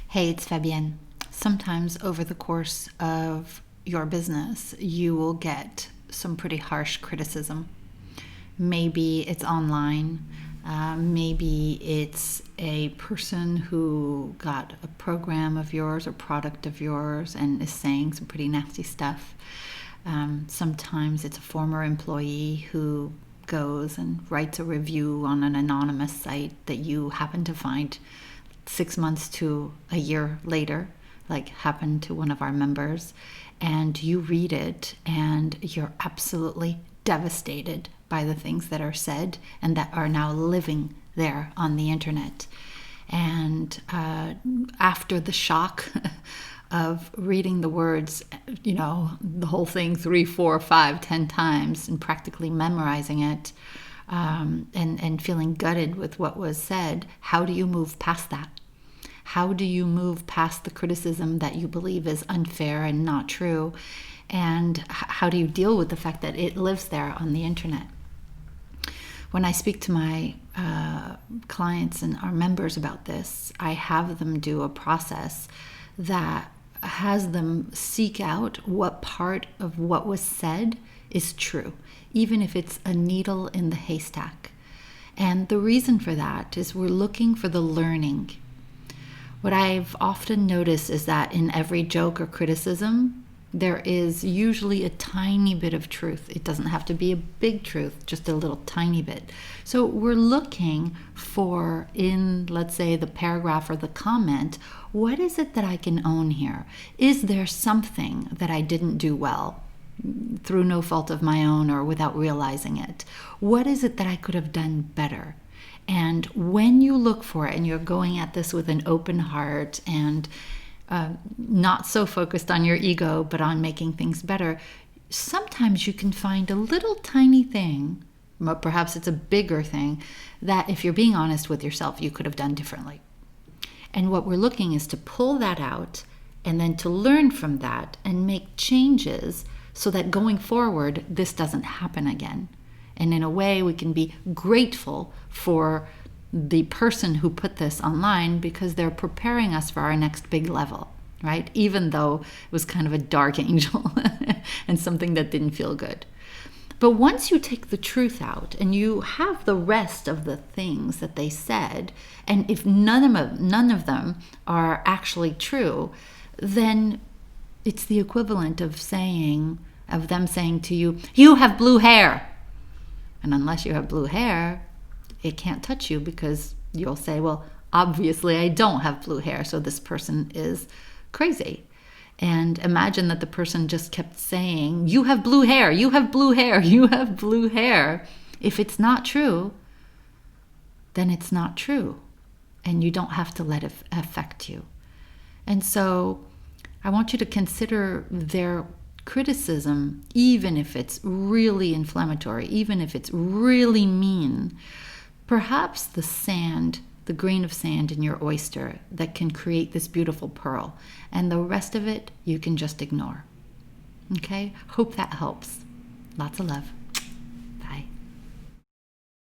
Hey, it's Fabienne. Sometimes over the course of your business, you will get some pretty harsh criticism. Maybe it's online. Maybe it's a person who got a program of yours or product of yours and is saying some pretty nasty stuff. Sometimes it's a former employee who goes and writes a review on an anonymous site that you happen to find 6 months to a year later, like happened to one of our members, and you read it and you're absolutely devastated by the things that are said and that are now living there on the internet. And after the shock of reading the words, the whole thing 3, 4, 5, 10 times and practically memorizing it, and feeling gutted with what was said, how do you move past that? How do you move past the criticism that you believe is unfair and not true? And how do you deal with the fact that it lives there on the internet? When I speak to my clients and our members about this, I have them do a process that has them seek out what part of what was said is true, even if it's a needle in the haystack. And the reason for that is we're looking for the learning. What I've often noticed is that in every joke or criticism, there is usually a tiny bit of truth. It doesn't have to be a big truth, just a little tiny bit. So we're looking for, in, let's say, the paragraph or the comment, what is it that I can own here? Is there something that I didn't do well through no fault of my own or without realizing it? What is it that I could have done better? And when you look for it and you're going at this with an open heart and not so focused on your ego, but on making things better, sometimes you can find a little tiny thing, but perhaps it's a bigger thing, that if you're being honest with yourself, you could have done differently. And what we're looking is to pull that out and then to learn from that and make changes so that going forward, this doesn't happen again. And in a way, we can be grateful for the person who put this online because they're preparing us for our next big level, right? Even though it was kind of a dark angel and something that didn't feel good. But once you take the truth out and you have the rest of the things that they said, and if none of them are actually true, then it's the equivalent of them saying to you, "You have blue hair." And unless you have blue hair, it can't touch you because you'll say, well, obviously I don't have blue hair, so this person is crazy. And imagine that the person just kept saying, "You have blue hair, you have blue hair, you have blue hair." If it's not true, then it's not true. And you don't have to let it affect you. And so I want you to consider their criticism, even if it's really inflammatory, even if it's really mean, perhaps the grain of sand in your oyster that can create this beautiful pearl, and the rest of it you can just ignore. Okay? Hope that helps. Lots of love.